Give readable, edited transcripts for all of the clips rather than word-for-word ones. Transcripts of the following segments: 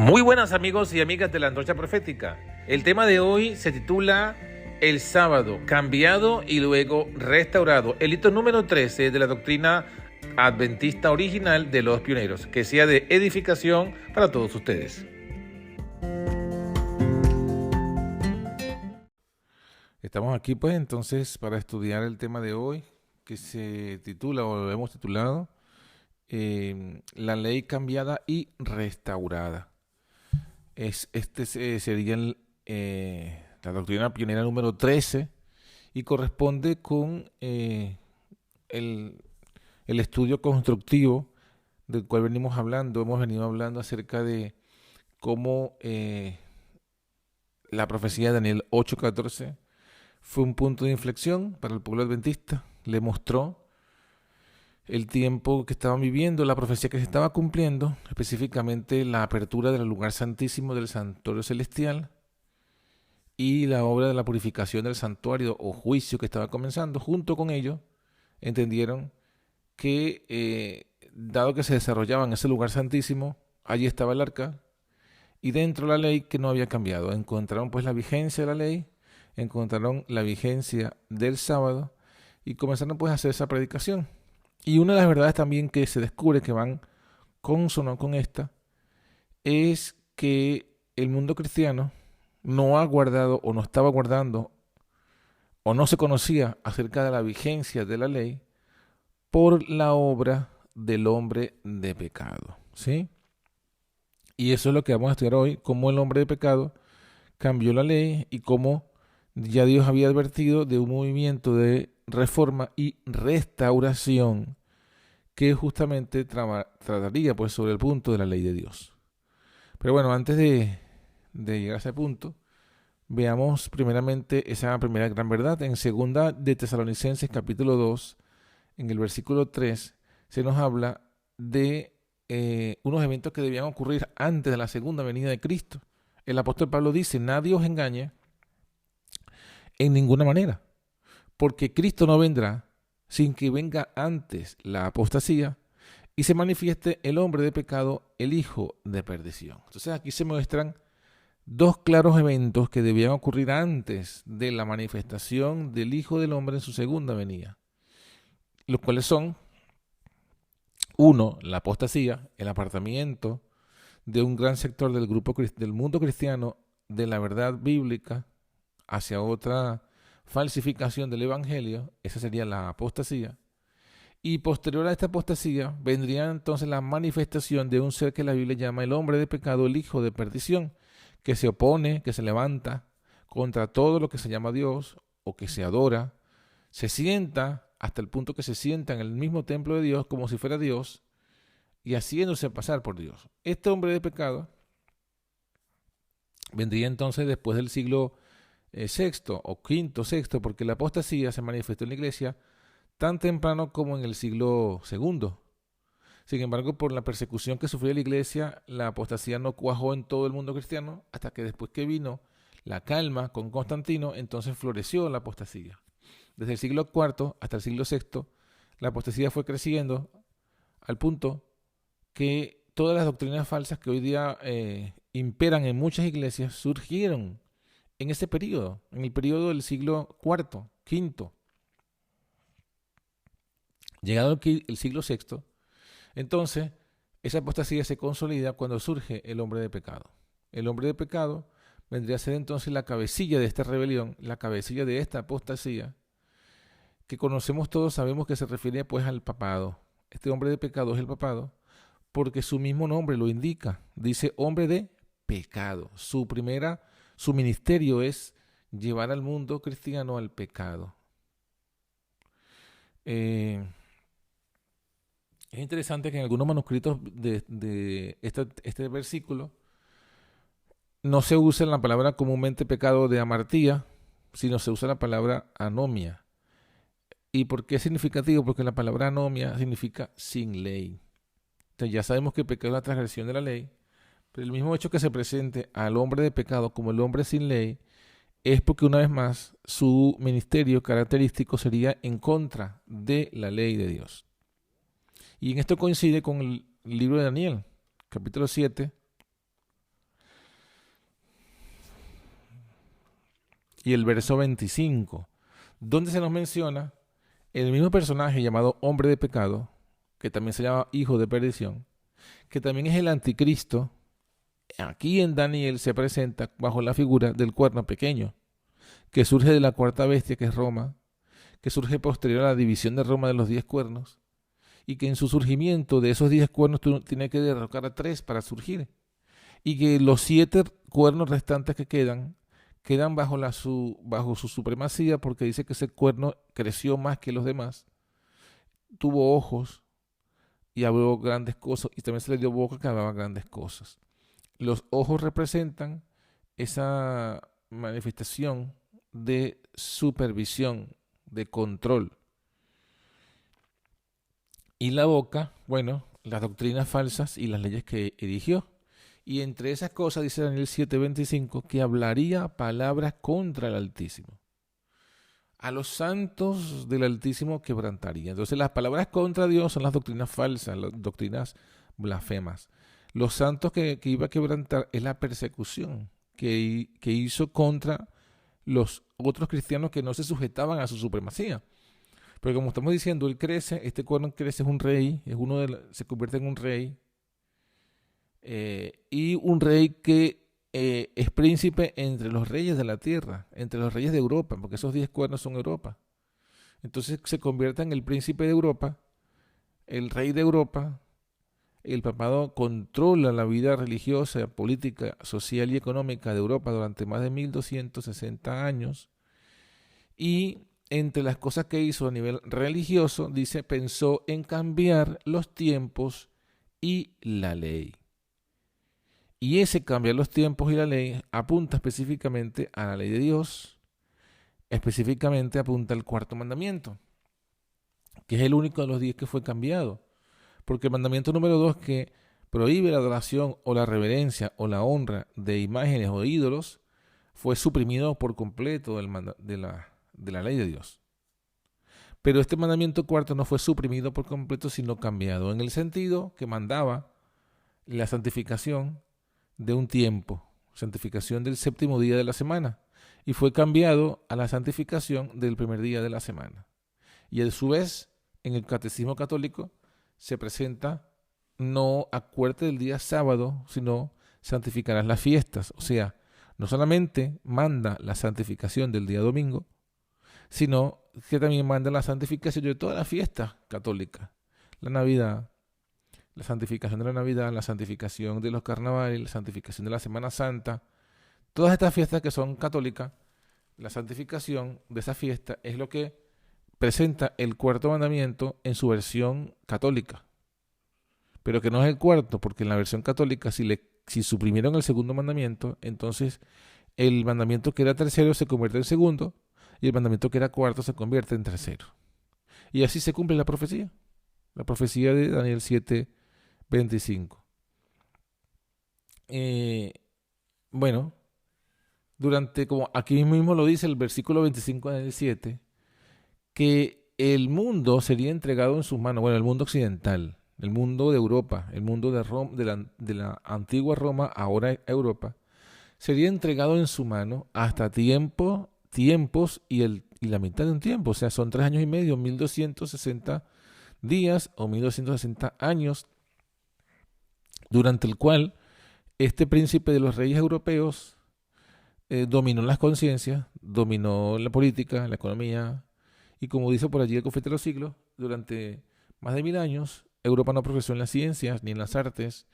Muy buenas amigos y amigas de la Antorcha Profética. El tema de hoy se titula El sábado, cambiado y luego restaurado. El hito número 13 de la doctrina adventista original de los pioneros. Que sea de edificación para todos ustedes. Estamos aquí pues entonces para estudiar el tema de hoy que se titula o lo hemos titulado La ley cambiada y restaurada. Sería la doctrina pionera número 13 y corresponde con el estudio constructivo del cual venimos hablando. Hemos venido hablando acerca de cómo la profecía de Daniel 8:14 fue un punto de inflexión para el pueblo adventista. Le mostró el tiempo que estaban viviendo, la profecía que se estaba cumpliendo, específicamente la apertura del lugar santísimo del santuario celestial y la obra de la purificación del santuario o juicio que estaba comenzando. Junto con ello, entendieron que dado que se desarrollaba en ese lugar santísimo, allí estaba el arca y dentro la ley que no había cambiado. Encontraron pues la vigencia de la ley, encontraron la vigencia del sábado y comenzaron pues a hacer esa predicación. Y una de las verdades también que se descubre que van consono con esta es que el mundo cristiano no ha guardado o no estaba guardando o no se conocía acerca de la vigencia de la ley por la obra del hombre de pecado, ¿sí? Y eso es lo que vamos a estudiar hoy, cómo el hombre de pecado cambió la ley y cómo ya Dios había advertido de un movimiento de reforma y restauración que justamente trataría pues sobre el punto de la ley de Dios. Pero bueno, antes de llegar a ese punto, veamos primeramente esa primera gran verdad. En segunda de Tesalonicenses capítulo 2, en el versículo 3, se nos habla de unos eventos que debían ocurrir antes de la segunda venida de Cristo. El apóstol Pablo dice, nadie os engañe en ninguna manera, porque Cristo no vendrá sin que venga antes la apostasía y se manifieste el hombre de pecado, el hijo de perdición. Entonces aquí se muestran dos claros eventos que debían ocurrir antes de la manifestación del Hijo del Hombre en su segunda venida, los cuales son, uno, la apostasía, el apartamiento de un gran sector del grupo del mundo cristiano de la verdad bíblica hacia otra falsificación del evangelio. Esa sería la apostasía. Y posterior a esta apostasía vendría entonces la manifestación de un ser que la Biblia llama el hombre de pecado, el hijo de perdición, que se opone, que se levanta contra todo lo que se llama Dios o que se adora, se sienta hasta el punto que se sienta en el mismo templo de Dios como si fuera Dios y haciéndose pasar por Dios. Este hombre de pecado vendría entonces después del siglo sexto o quinto, sexto, porque la apostasía se manifestó en la iglesia tan temprano como en el siglo segundo. Sin embargo, por la persecución que sufrió la iglesia, la apostasía no cuajó en todo el mundo cristiano, hasta que después que vino la calma con Constantino, entonces floreció la apostasía. Desde el siglo cuarto hasta el siglo sexto, la apostasía fue creciendo al punto que todas las doctrinas falsas que hoy día imperan en muchas iglesias surgieron en ese periodo, en el periodo del siglo cuarto, quinto. Llegado el siglo sexto, entonces esa apostasía se consolida cuando surge el hombre de pecado. El hombre de pecado vendría a ser entonces la cabecilla de esta rebelión, la cabecilla de esta apostasía, que conocemos todos, sabemos que se refiere pues al papado. Este hombre de pecado es el papado, porque su mismo nombre lo indica. Dice hombre de pecado. Su ministerio es llevar al mundo cristiano al pecado. Es interesante que en algunos manuscritos de este versículo no se usa la palabra comúnmente pecado de amartía, sino se usa la palabra anomia. ¿Y por qué es significativo? Porque la palabra anomia significa sin ley. Entonces ya sabemos que el pecado es la transgresión de la ley, pero el mismo hecho que se presente al hombre de pecado como el hombre sin ley es porque una vez más su ministerio característico sería en contra de la ley de Dios. Y en esto coincide con el libro de Daniel, capítulo 7, y el verso 25, donde se nos menciona el mismo personaje llamado hombre de pecado, que también se llama hijo de perdición, que también es el anticristo. Aquí en Daniel se presenta bajo la figura del cuerno pequeño, que surge de la cuarta bestia, que es Roma, que surge posterior a la división de Roma de los 10 cuernos, y que en su surgimiento de esos 10 cuernos tiene que derrocar a 3 para surgir, y que los 7 cuernos restantes que quedan bajo su supremacía, porque dice que ese cuerno creció más que los demás, tuvo ojos y habló grandes cosas, y también se le dio boca que hablaba grandes cosas. Los ojos representan esa manifestación de supervisión, de control. Y la boca, bueno, las doctrinas falsas y las leyes que erigió. Y entre esas cosas dice Daniel 7:25 que hablaría palabras contra el Altísimo. A los santos del Altísimo quebrantaría. Entonces las palabras contra Dios son las doctrinas falsas, las doctrinas blasfemas. Los santos que iba a quebrantar es la persecución que hizo contra los otros cristianos que no se sujetaban a su supremacía. Porque como estamos diciendo, él crece, este cuerno crece, es un rey, se convierte en un rey, y un rey que es príncipe entre los reyes de la tierra, entre los reyes de Europa, porque esos 10 cuernos son Europa. Entonces se convierte en el príncipe de Europa, el rey de Europa. El papado controla la vida religiosa, política, social y económica de Europa durante más de 1260 años. Y entre las cosas que hizo a nivel religioso, dice, pensó en cambiar los tiempos y la ley. Y ese cambiar los tiempos y la ley apunta específicamente a la ley de Dios, específicamente apunta al cuarto mandamiento, que es el único de los 10 que fue cambiado. Porque el mandamiento número 2, que prohíbe la adoración o la reverencia o la honra de imágenes o ídolos, fue suprimido por completo de la ley de Dios. Pero este mandamiento cuarto no fue suprimido por completo, sino cambiado, en el sentido que mandaba la santificación de un tiempo, santificación del séptimo día de la semana, y fue cambiado a la santificación del primer día de la semana. Y a su vez, en el catecismo católico, se presenta no acuérdate del día sábado, sino santificarás las fiestas. O sea, no solamente manda la santificación del día domingo, sino que también manda la santificación de todas las fiestas católicas. La Navidad, la santificación de la Navidad, la santificación de los carnavales, la santificación de la Semana Santa. Todas estas fiestas que son católicas, la santificación de esa fiesta es lo que presenta el cuarto mandamiento en su versión católica, pero que no es el cuarto, porque en la versión católica si suprimieron el segundo mandamiento, entonces el mandamiento que era tercero se convierte en segundo y el mandamiento que era cuarto se convierte en tercero. Y así se cumple la profecía de Daniel 7:25. Bueno, como aquí mismo lo dice el versículo 25 de Daniel 7, que el mundo sería entregado en sus manos, bueno, el mundo occidental, el mundo de Europa, el mundo de Roma, de la antigua Roma, ahora Europa, sería entregado en su mano hasta tiempos y la mitad de un tiempo, o sea, son 3 años y medio, 1260 días o 1260 años, durante el cual este príncipe de los reyes europeos dominó las conciencias, dominó la política, la economía. Y como dice por allí el Confete de los Siglos, durante más de 1000 años, Europa no progresó en las ciencias, ni en las artes,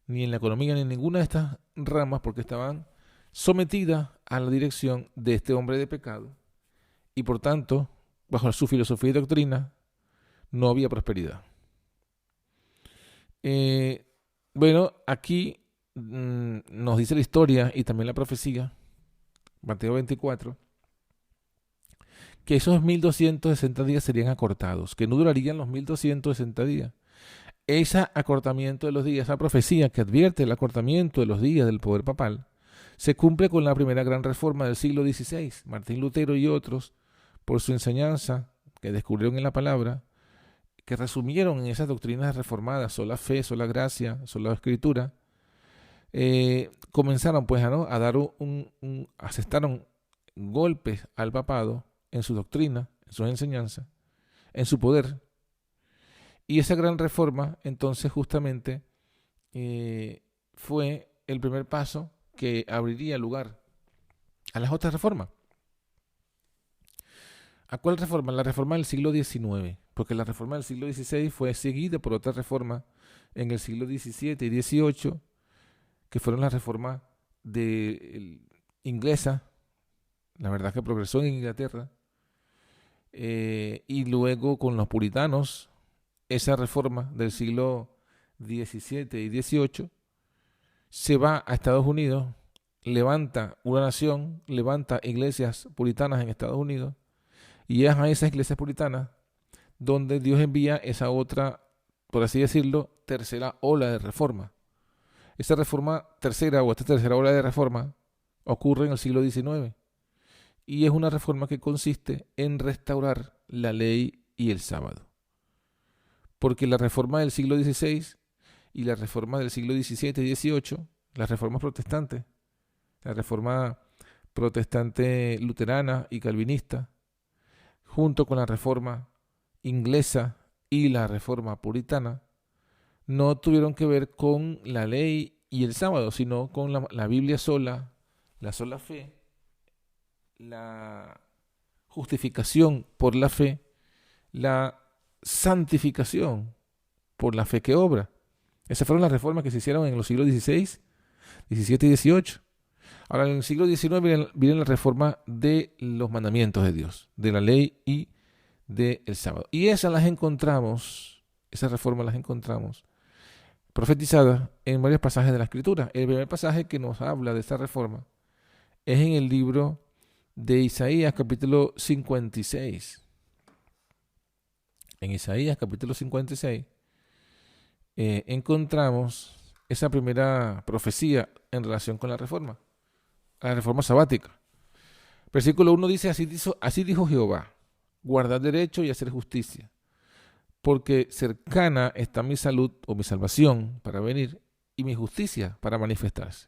ni en la economía, ni en ninguna de estas ramas, porque estaban sometidas a la dirección de este hombre de pecado. Y por tanto, bajo su filosofía y doctrina, no había prosperidad. Bueno, aquí nos dice la historia y también la profecía, Mateo 24, que esos 1260 días serían acortados, que no durarían los 1260 días. Ese acortamiento de los días, esa profecía que advierte el acortamiento de los días del poder papal, se cumple con la primera gran reforma del siglo XVI. Martín Lutero y otros, por su enseñanza que descubrieron en la palabra, que resumieron en esas doctrinas reformadas, sola fe, sola gracia, sola escritura, comenzaron pues a dar asestaron golpes al papado en su doctrina, en sus enseñanzas, en su poder. Y esa gran reforma, entonces, justamente fue el primer paso que abriría lugar a las otras reformas. ¿A cuál reforma? La reforma del siglo XIX, porque la reforma del siglo XVI fue seguida por otra reforma en el siglo XVII y XVIII, que fueron las reformas inglesa, la verdad que progresó en Inglaterra, y luego con los puritanos, esa reforma del siglo XVII y XVIII se va a Estados Unidos, levanta una nación, levanta iglesias puritanas en Estados Unidos, y es a esas iglesias puritanas donde Dios envía esa otra, por así decirlo, tercera ola de reforma. Esta reforma tercera o esta tercera ola de reforma ocurre en el siglo XIX y es una reforma que consiste en restaurar la ley y el sábado. Porque la reforma del siglo XVI y la reforma del siglo XVII y XVIII, las reformas protestantes, la reforma protestante luterana y calvinista, junto con la reforma inglesa y la reforma puritana, no tuvieron que ver con la ley y el sábado, sino con la Biblia sola, la sola fe, la justificación por la fe, la santificación por la fe que obra. Esas fueron las reformas que se hicieron en los siglos XVI, XVII y XVIII. Ahora, en el siglo XIX viene la reforma de los mandamientos de Dios, de la ley y del sábado. Y esas reformas las encontramos profetizadas en varios pasajes de la Escritura. El primer pasaje que nos habla de esta reforma es en el libro de Isaías, capítulo 56. En Isaías, capítulo 56, encontramos esa primera profecía en relación con la reforma sabática. Versículo 1 dice, así dijo Jehová, guardar derecho y hacer justicia, porque cercana está mi salud o mi salvación para venir y mi justicia para manifestarse.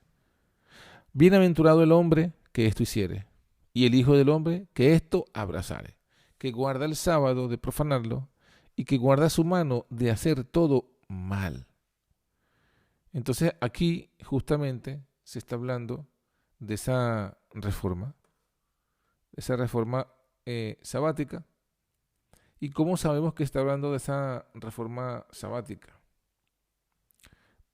Bienaventurado el hombre que esto hiciere, y el hijo del hombre que esto abrazare, que guarda el sábado de profanarlo y que guarda su mano de hacer todo mal. Entonces aquí justamente se está hablando de esa reforma sabática. ¿Y cómo sabemos que está hablando de esa reforma sabática?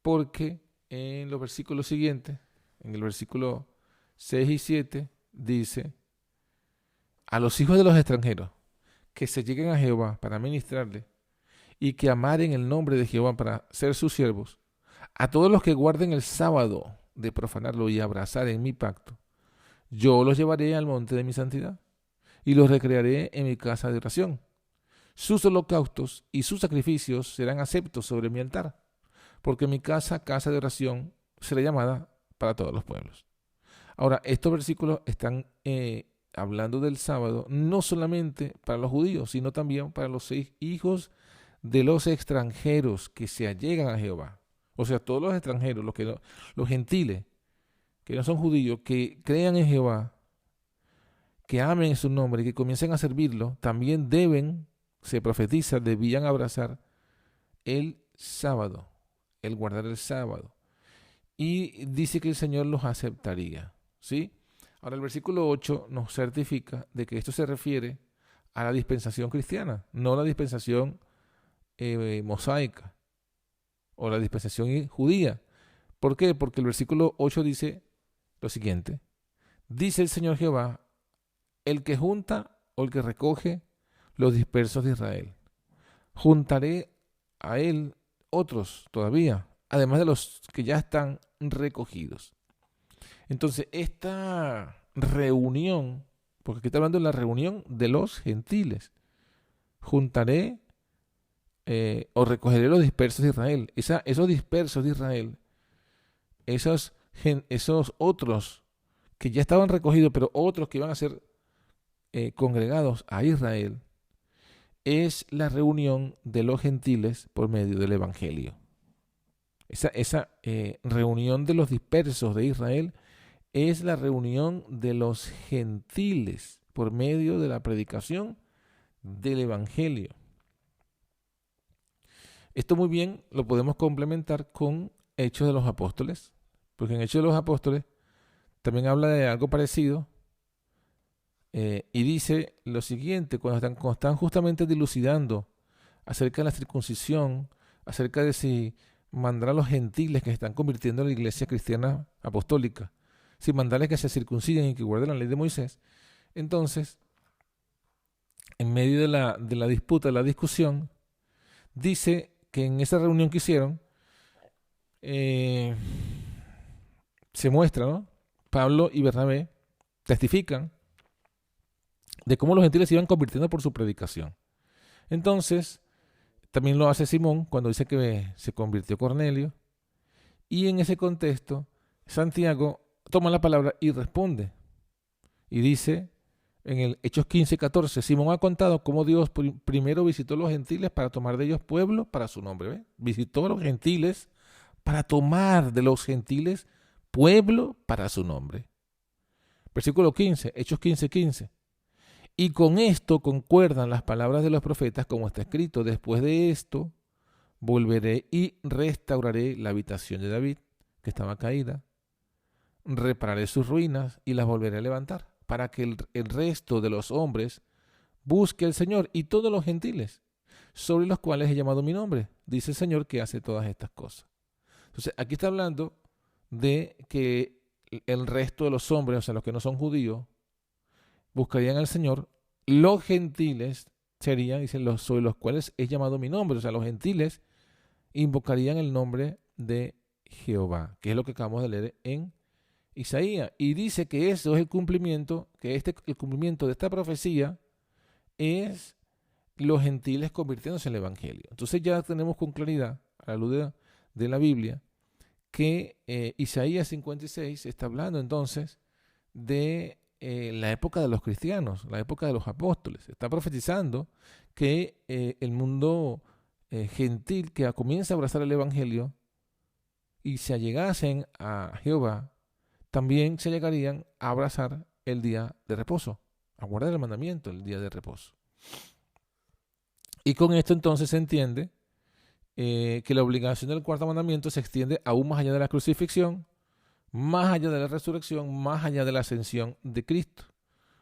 Porque en los versículos siguientes, en el versículo 6 y 7, dice, a los hijos de los extranjeros que se lleguen a Jehová para ministrarle y que amaren el nombre de Jehová para ser sus siervos, a todos los que guarden el sábado de profanarlo y abrazar en mi pacto, yo los llevaré al monte de mi santidad y los recrearé en mi casa de oración. Sus holocaustos y sus sacrificios serán aceptos sobre mi altar, porque mi casa de oración, será llamada para todos los pueblos. Ahora, estos versículos están hablando del sábado, no solamente para los judíos, sino también para los hijos de los extranjeros que se allegan a Jehová. O sea, todos los extranjeros, los gentiles, que no son judíos, que crean en Jehová, que amen su nombre y que comiencen a servirlo, también se profetiza, debían abrazar el sábado, el guardar el sábado. Y dice que el Señor los aceptaría, ¿sí? Ahora el versículo 8 nos certifica de que esto se refiere a la dispensación cristiana, no la dispensación mosaica o la dispensación judía. ¿Por qué? Porque el versículo 8 dice lo siguiente: dice el Señor Jehová, el que junta o el que recoge los dispersos de Israel. Juntaré a él otros todavía, además de los que ya están recogidos. Entonces, esta reunión, porque aquí está hablando de la reunión de los gentiles, juntaré o recogeré los dispersos de Israel. Esos dispersos de Israel, esos otros que ya estaban recogidos, pero otros que iban a ser congregados a Israel, es la reunión de los gentiles por medio del Evangelio. Esa reunión de los dispersos de Israel es la reunión de los gentiles por medio de la predicación del Evangelio. Esto muy bien lo podemos complementar con Hechos de los Apóstoles, porque en Hechos de los Apóstoles también habla de algo parecido y dice lo siguiente, cuando están justamente dilucidando acerca de la circuncisión, acerca de si mandar a los gentiles que se están convirtiendo en la iglesia cristiana apostólica, si mandarles que se circunciden y que guarden la ley de Moisés. Entonces, en medio de la disputa, de la discusión, dice que en esa reunión que hicieron, se muestra, ¿no? Pablo y Bernabé testifican de cómo los gentiles se iban convirtiendo por su predicación. Entonces, también lo hace Simón cuando dice que se convirtió Cornelio. Y en ese contexto, Santiago toma la palabra y responde. Y dice en el Hechos 15:14, Simón ha contado cómo Dios primero visitó a los gentiles para tomar de ellos pueblo para su nombre. ¿Ve? Visitó a los gentiles para tomar de los gentiles pueblo para su nombre. Versículo 15, Hechos 15:15. Y con esto concuerdan las palabras de los profetas como está escrito, después de esto volveré y restauraré la habitación de David, que estaba caída, repararé sus ruinas y las volveré a levantar, para que el resto de los hombres busque al Señor y todos los gentiles, sobre los cuales he llamado mi nombre, dice el Señor que hace todas estas cosas. Entonces, aquí está hablando de que el resto de los hombres, o sea, los que no son judíos, buscarían al Señor. Los gentiles serían, dicen, los sobre los cuales he llamado mi nombre. O sea, los gentiles invocarían el nombre de Jehová, que es lo que acabamos de leer en Isaías. Y dice que eso es el cumplimiento, que el cumplimiento de esta profecía es los gentiles convirtiéndose en el Evangelio. Entonces ya tenemos con claridad, a la luz de la Biblia, que Isaías 56 está hablando entonces de la época de los cristianos, la época de los apóstoles. Está profetizando que el mundo gentil que comienza a abrazar el Evangelio y se allegasen a Jehová, también se llegarían a abrazar el día de reposo, a guardar el mandamiento, el día de reposo. Y con esto entonces se entiende que la obligación del cuarto mandamiento se extiende aún más allá de la crucifixión, más allá de la resurrección, más allá de la ascensión de Cristo,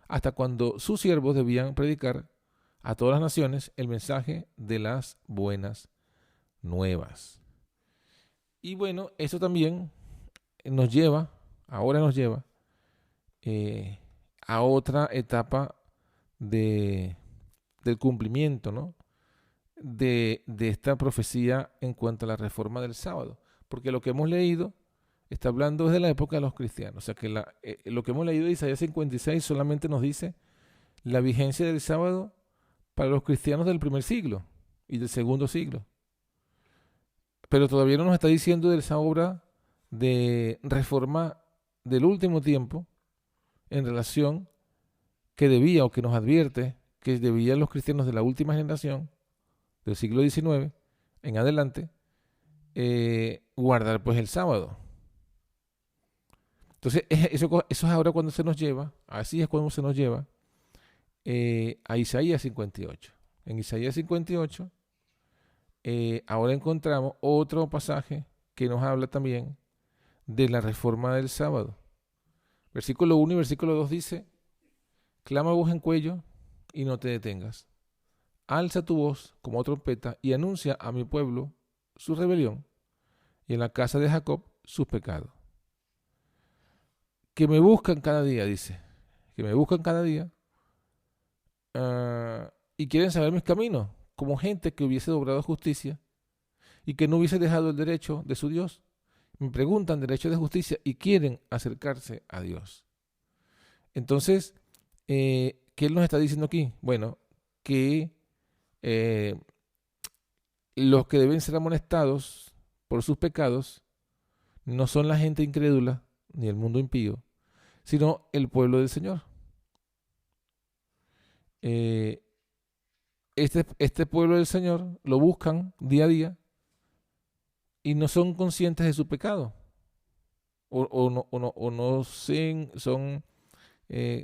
hasta cuando sus siervos debían predicar a todas las naciones el mensaje de las buenas nuevas. Y bueno, eso también ahora nos lleva a otra etapa del cumplimiento, ¿no? de esta profecía en cuanto a la reforma del sábado. Porque lo que hemos leído está hablando desde la época de los cristianos. O sea que lo que hemos leído de Isaías 56 solamente nos dice la vigencia del sábado para los cristianos del primer siglo y del segundo siglo. Pero todavía no nos está diciendo de esa obra de reforma del último tiempo en relación que debía o que nos advierte que debían los cristianos de la última generación del siglo XIX en adelante guardar pues el sábado. Entonces eso es ahora cuando se nos lleva, así es cuando se nos lleva a Isaías 58. En Isaías 58 ahora encontramos otro pasaje que nos habla también de la reforma del sábado. Versículo 1 y versículo 2 dice: clama voz en cuello y no te detengas. Alza tu voz como trompeta y anuncia a mi pueblo su rebelión y en la casa de Jacob sus pecados. Que me buscan cada día, dice, que me buscan cada día y quieren saber mis caminos, como gente que hubiese obrado justicia y que no hubiese dejado el derecho de su Dios. Me preguntan derecho de justicia y quieren acercarse a Dios. Entonces, ¿qué Él nos está diciendo aquí? Bueno, que los que deben ser amonestados por sus pecados no son la gente incrédula ni el mundo impío, sino el pueblo del Señor. Este pueblo del Señor lo buscan día a día y no son conscientes de su pecado. o no,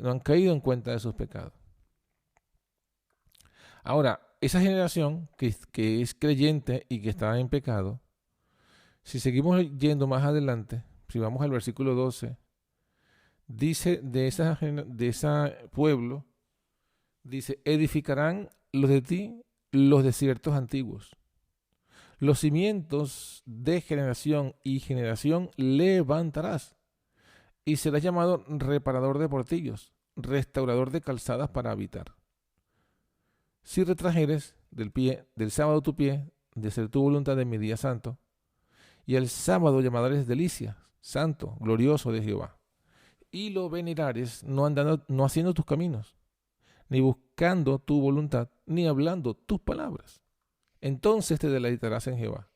no han caído en cuenta de sus pecados. Ahora, esa generación que es creyente y que está en pecado, si seguimos yendo más adelante, si vamos al versículo 12, dice de ese pueblo, dice, edificarán los de ti los desiertos antiguos. Los cimientos de generación y generación levantarás, y serás llamado reparador de portillos, restaurador de calzadas para habitar. Si retrajeres del sábado tu pie, de hacer tu voluntad en mi día santo, y el sábado llamaréis delicia, santo, glorioso de Jehová, y lo venerares no haciendo tus caminos, ni buscando tu voluntad, ni hablando tus palabras. Entonces te deleitarás en Jehová.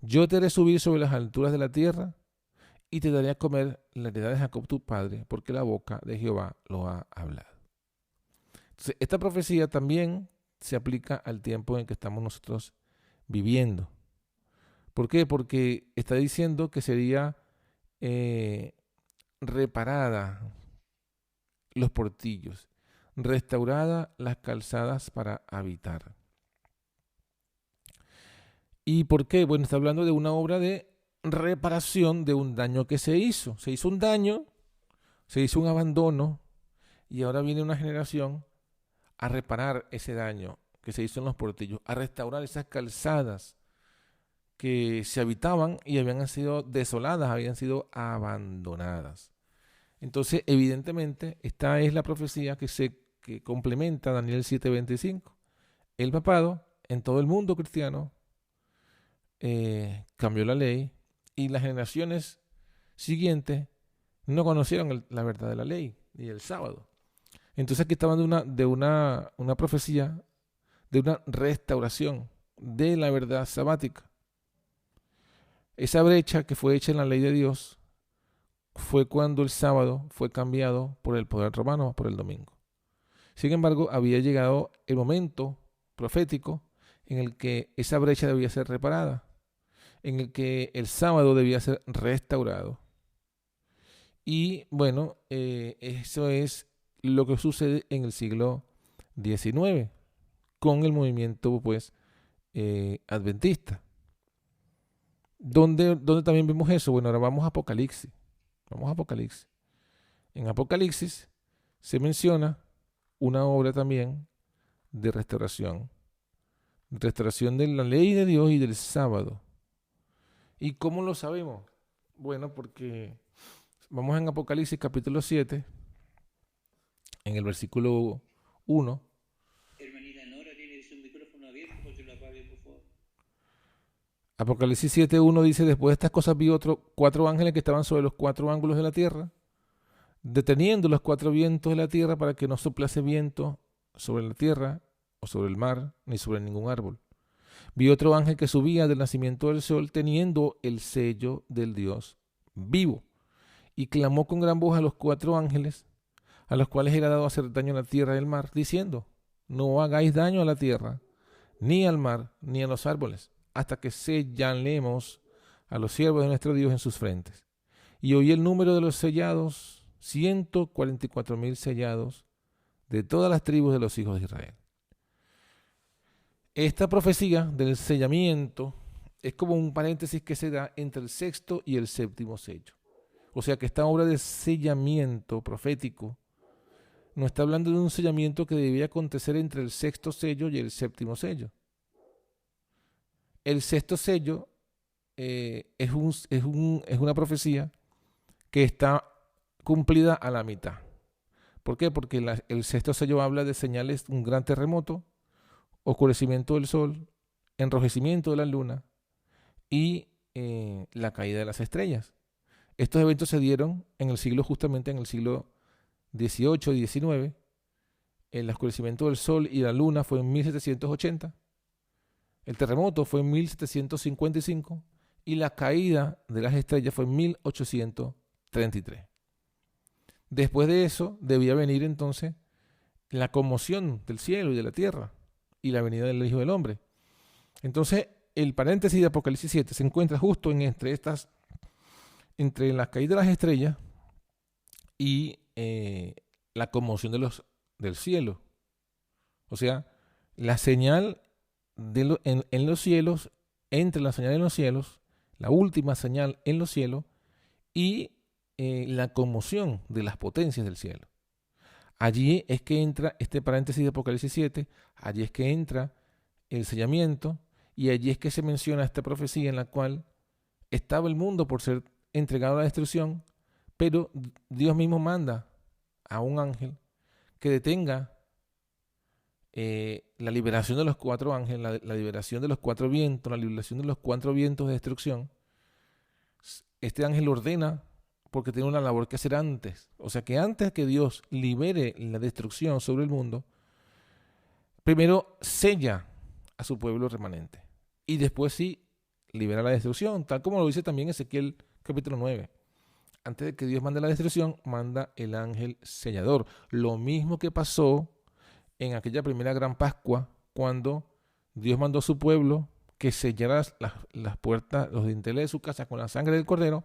Yo te haré subir sobre las alturas de la tierra, y te daré a comer la heredad de Jacob tu padre, porque la boca de Jehová lo ha hablado. Entonces, esta profecía también se aplica al tiempo en que estamos nosotros viviendo. ¿Por qué? Porque está diciendo que sería reparada los portillos, restaurada las calzadas para habitar. ¿Y por qué? Bueno, está hablando de una obra de reparación de un daño que se hizo. Se hizo un daño, se hizo un abandono, y ahora viene una generación a reparar ese daño que se hizo en los portillos, a restaurar esas calzadas que se habitaban y habían sido desoladas, habían sido abandonadas. Entonces, evidentemente, esta es la profecía que complementa Daniel 7:25. El papado en todo el mundo cristiano cambió la ley, y las generaciones siguientes no conocieron la verdad de la ley y el sábado. Entonces aquí está hablando de una profecía de una restauración de la verdad sabática. Esa brecha que fue hecha en la ley de Dios fue cuando el sábado fue cambiado por el poder romano, por el domingo. Sin embargo, había llegado el momento profético en el que esa brecha debía ser reparada, en el que el sábado debía ser restaurado. Y bueno, eso es lo que sucede en el siglo XIX con el movimiento pues adventista. ¿Dónde también vemos eso? Bueno, ahora vamos a Apocalipsis. Vamos a Apocalipsis. En Apocalipsis se menciona una obra también de restauración de la ley de Dios y del sábado. ¿Y cómo lo sabemos? Bueno, porque vamos en Apocalipsis capítulo 7, en el versículo 1. Hermanita Nora tiene su micrófono abierto, pues se lo apague, por favor. Apocalipsis 7:1 dice, después de estas cosas vi cuatro ángeles que estaban sobre los cuatro ángulos de la tierra, deteniendo los cuatro vientos de la tierra para que no soplase viento sobre la tierra o sobre el mar, ni sobre ningún árbol. Vi otro ángel que subía del nacimiento del sol, teniendo el sello del Dios vivo, y clamó con gran voz a los cuatro ángeles, a los cuales era dado hacer daño a la tierra y al mar, diciendo, no hagáis daño a la tierra, ni al mar, ni a los árboles, hasta que sellemos a los siervos de nuestro Dios en sus frentes. Y oí el número de los sellados, 144,000 sellados, de todas las tribus de los hijos de Israel. Esta profecía del sellamiento es como un paréntesis que se da entre el sexto y el séptimo sello. O sea que esta obra de sellamiento profético no está hablando de un sellamiento que debía acontecer entre el sexto sello y el séptimo sello. El sexto sello es una profecía que está cumplida a la mitad. ¿Por qué? Porque el sexto sello habla de señales de un gran terremoto, oscurecimiento del sol, enrojecimiento de la luna y la caída de las estrellas. Estos eventos se dieron justamente en el siglo XVIII y XIX. El oscurecimiento del sol y la luna fue en 1780. El terremoto fue en 1755 y la caída de las estrellas fue en 1833. Después de eso debía venir entonces la conmoción del cielo y de la tierra y la venida del Hijo del Hombre. Entonces, el paréntesis de Apocalipsis 7 se encuentra justo entre estas entre la caída de las estrellas y la conmoción del cielo. O sea, la señal en los cielos, entre la señal en los cielos, la última señal en los cielos y la conmoción de las potencias del cielo. Allí es que entra este paréntesis de Apocalipsis 7, allí es que entra el sellamiento y allí es que se menciona esta profecía en la cual estaba el mundo por ser entregado a la destrucción, pero Dios mismo manda a un ángel que detenga la liberación de los 4 ángeles, la liberación de los 4 vientos, la liberación de los 4 vientos de destrucción. Este ángel ordena porque tiene una labor que hacer antes. O sea que antes que Dios libere la destrucción sobre el mundo, primero sella a su pueblo remanente. Y después sí libera la destrucción, tal como lo dice también Ezequiel capítulo 9. Antes de que Dios mande la destrucción, manda el ángel sellador. Lo mismo que pasó en aquella primera gran Pascua, cuando Dios mandó a su pueblo que sellara las puertas, los dinteles de su casa con la sangre del cordero,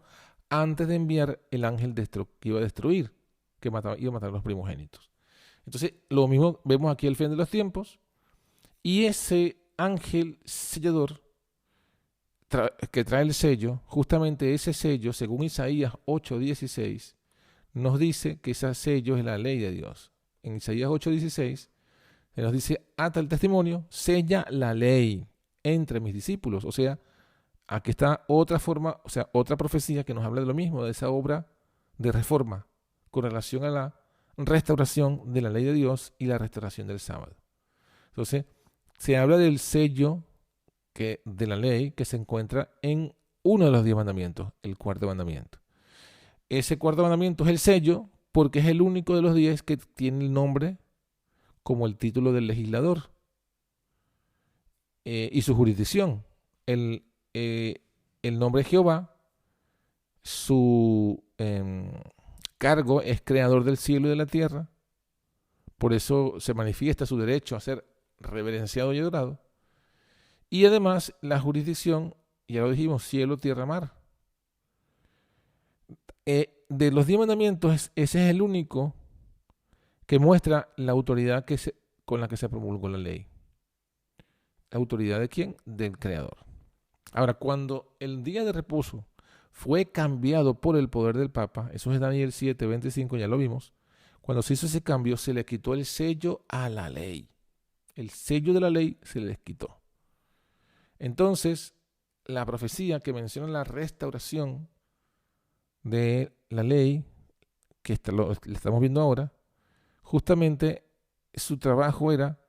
antes de enviar el ángel que iba a destruir, que iba a matar a los primogénitos. Entonces, lo mismo vemos aquí al fin de los tiempos, y ese ángel sellador que trae el sello, justamente ese sello, según Isaías 8:16, nos dice que ese sello es la ley de Dios. En Isaías 8:16 se nos dice: ata el testimonio, sella la ley entre mis discípulos. O sea, aquí está otra forma, o sea, otra profecía que nos habla de lo mismo, de esa obra de reforma con relación a la restauración de la ley de Dios y la restauración del sábado. Entonces, se habla del sello de la ley que se encuentra en uno de los 10 mandamientos, el 4.º mandamiento. Ese 4.º mandamiento es el sello porque es el único de los 10 que tiene el nombre como el título del legislador y su jurisdicción. El nombre de Jehová, su cargo es creador del cielo y de la tierra. Por eso se manifiesta su derecho a ser reverenciado y adorado. Y además la jurisdicción, ya lo dijimos, cielo, tierra, mar. De los 10 mandamientos, ese es el único que muestra la autoridad con la que se promulgó la ley. ¿La autoridad de quién? Del Creador. Ahora, cuando el día de reposo fue cambiado por el poder del Papa, eso es Daniel 7:25, ya lo vimos, cuando se hizo ese cambio se le quitó el sello a la ley. El sello de la ley se les quitó. Entonces, la profecía que menciona la restauración de la ley, que lo estamos viendo ahora, justamente su trabajo era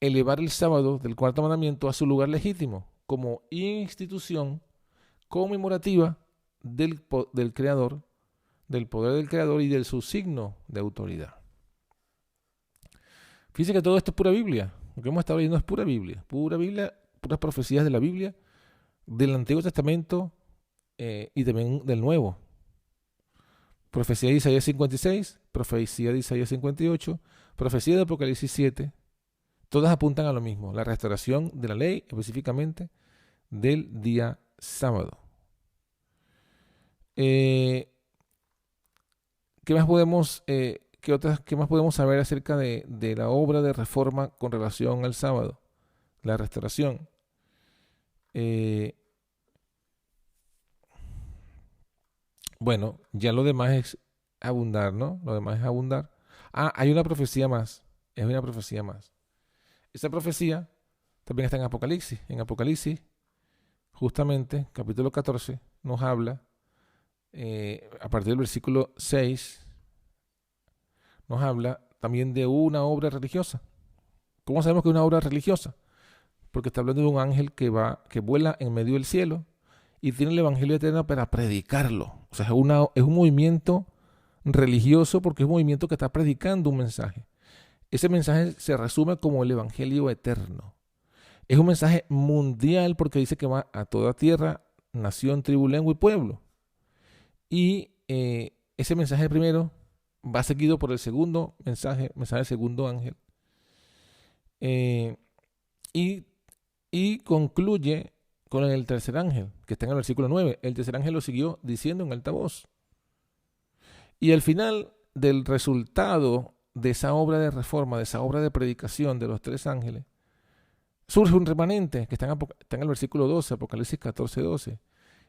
elevar el sábado del 4.º mandamiento a su lugar legítimo, como institución conmemorativa del Creador, del poder del Creador y de su signo de autoridad. Fíjense que todo esto es pura Biblia. Lo que hemos estado leyendo es pura Biblia, puras profecías de la Biblia, del Antiguo Testamento y también del Nuevo. Profecía de Isaías 56, profecía de Isaías 58, profecía de Apocalipsis 7, todas apuntan a lo mismo, la restauración de la ley, específicamente del día sábado. ¿Qué más podemos saber acerca de la obra de reforma con relación al sábado? La restauración. Bueno, ya lo demás es abundar, ¿no? Lo demás es abundar. Hay una profecía más. Es una profecía más. Esa profecía también está en Apocalipsis. En Apocalipsis, justamente, capítulo 14, nos habla, a partir del versículo 6, nos habla también de una obra religiosa. ¿Cómo sabemos que es una obra religiosa? Porque está hablando de un ángel que vuela en medio del cielo y tiene el evangelio eterno para predicarlo. O sea, es un movimiento religioso porque es un movimiento que está predicando un mensaje. Ese mensaje se resume como el evangelio eterno. Es un mensaje mundial porque dice que va a toda tierra, nación, tribu, lengua y pueblo. Y ese mensaje primero va seguido por el segundo mensaje del segundo ángel. Y concluye con el tercer ángel, que está en el versículo 9. El tercer ángel lo siguió diciendo en alta voz. Y al final del resultado de esa obra de reforma, de esa obra de predicación de los tres ángeles, surge un remanente que está en el versículo 12, Apocalipsis 14, 12.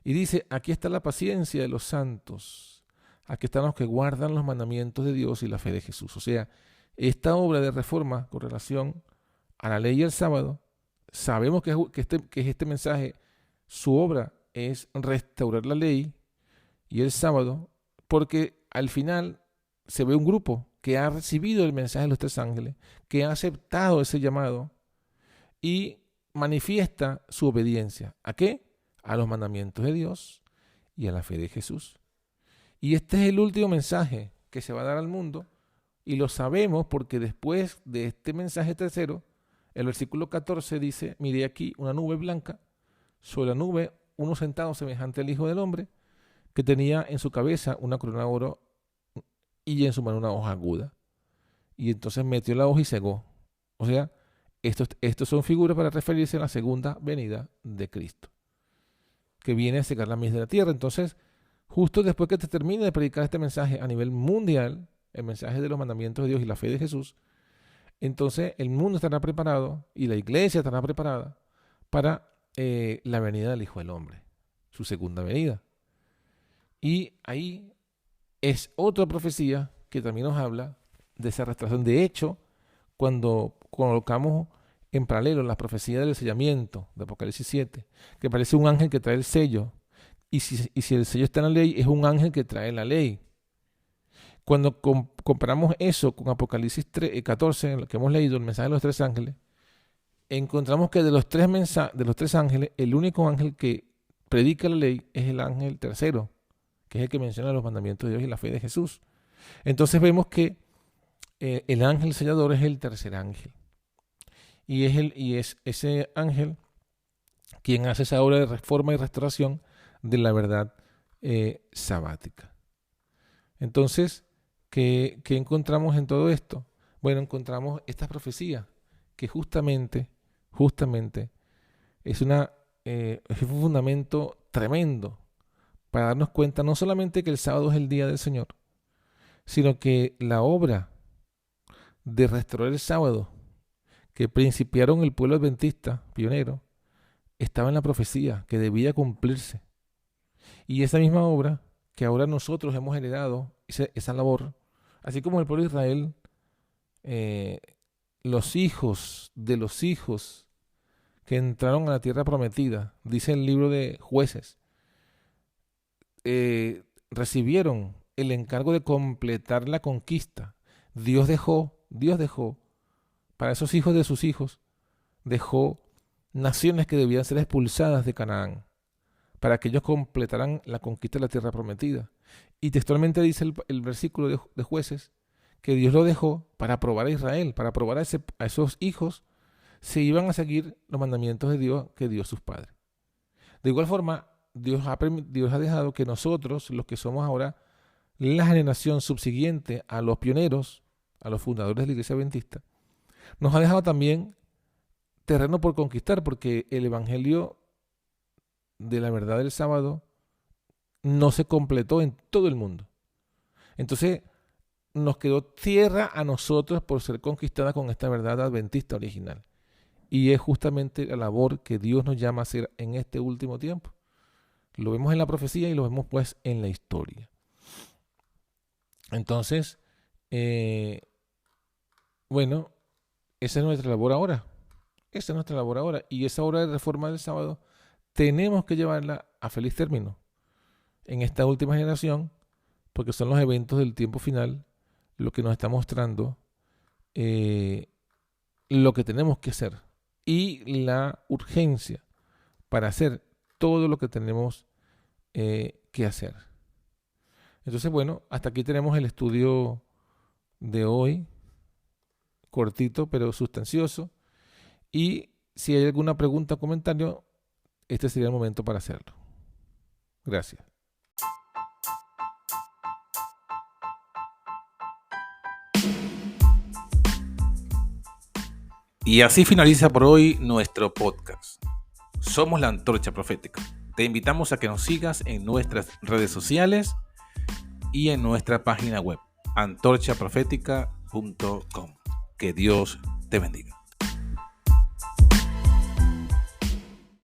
Y dice, aquí está la paciencia de los santos. Aquí están los que guardan los mandamientos de Dios y la fe de Jesús. O sea, esta obra de reforma con relación a la ley y el sábado, sabemos que este mensaje, su obra es restaurar la ley y el sábado, porque al final se ve un grupo que ha recibido el mensaje de los tres ángeles, que ha aceptado ese llamado y manifiesta su obediencia. ¿A qué? A los mandamientos de Dios y a la fe de Jesús. Y este es el último mensaje que se va a dar al mundo, y lo sabemos porque después de este mensaje tercero, el versículo 14 dice, miré aquí una nube blanca, sobre la nube uno sentado semejante al Hijo del Hombre, que tenía en su cabeza una corona de oro y en su mano una hoja aguda. Y entonces metió la hoja y cegó. O sea, estos son figuras para referirse a la segunda venida de Cristo, que viene a cegar la mies de la tierra. Entonces, justo después que te termine de predicar este mensaje a nivel mundial, el mensaje de los mandamientos de Dios y la fe de Jesús, entonces el mundo estará preparado y la iglesia estará preparada para la venida del Hijo del Hombre, su segunda venida. Y ahí es otra profecía que también nos habla de esa restauración. De hecho, cuando colocamos en paralelo la profecía del sellamiento de Apocalipsis 7, que parece un ángel que trae el sello, y si el sello está en la ley, es un ángel que trae la ley. Cuando comparamos eso con Apocalipsis 14, en lo que hemos leído, el mensaje de los tres ángeles, encontramos que de los tres ángeles, el único ángel que predica la ley es el ángel tercero, que es el que menciona los mandamientos de Dios y la fe de Jesús. Entonces vemos que el ángel sellador es el tercer ángel. Y es ese ángel quien hace esa obra de reforma y restauración de la verdad sabática. Entonces, ¿qué encontramos en todo esto? Bueno, encontramos esta profecía que justamente es un fundamento tremendo para darnos cuenta no solamente que el sábado es el día del Señor, sino que la obra de restaurar el sábado que principiaron el pueblo adventista pionero estaba en la profecía que debía cumplirse. Y esa misma obra que ahora nosotros hemos heredado, esa labor, así como el pueblo de Israel, los hijos de los hijos que entraron a la tierra prometida, dice el libro de Jueces, recibieron el encargo de completar la conquista. Dios dejó para esos hijos de sus hijos, dejó naciones que debían ser expulsadas de Canaán, para que ellos completaran la conquista de la tierra prometida. Y textualmente dice el versículo de Jueces que Dios lo dejó para probar a Israel, para probar a esos hijos si iban a seguir los mandamientos de Dios que dio sus padres. De igual forma, Dios ha dejado que nosotros, los que somos ahora la generación subsiguiente a los pioneros, a los fundadores de la iglesia adventista, nos ha dejado también terreno por conquistar, porque el evangelio de la verdad del sábado no se completó en todo el mundo. Entonces nos quedó tierra a nosotros por ser conquistada con esta verdad adventista original. Y es justamente la labor que Dios nos llama a hacer en este último tiempo. Lo vemos en la profecía y lo vemos pues en la historia. Entonces, bueno, esa es nuestra labor ahora. Esa es nuestra labor ahora. Y esa obra de reforma del sábado tenemos que llevarla a feliz término en esta última generación, porque son los eventos del tiempo final lo que nos está mostrando lo que tenemos que hacer y la urgencia para hacer todo lo que tenemos que hacer. Entonces, bueno, hasta aquí tenemos el estudio de hoy, cortito pero sustancioso, y si hay alguna pregunta o comentario, este sería el momento para hacerlo. Gracias. Y así finaliza por hoy nuestro podcast. Somos la Antorcha Profética. Te invitamos a que nos sigas en nuestras redes sociales y en nuestra página web, antorchaprofética.com. Que Dios te bendiga.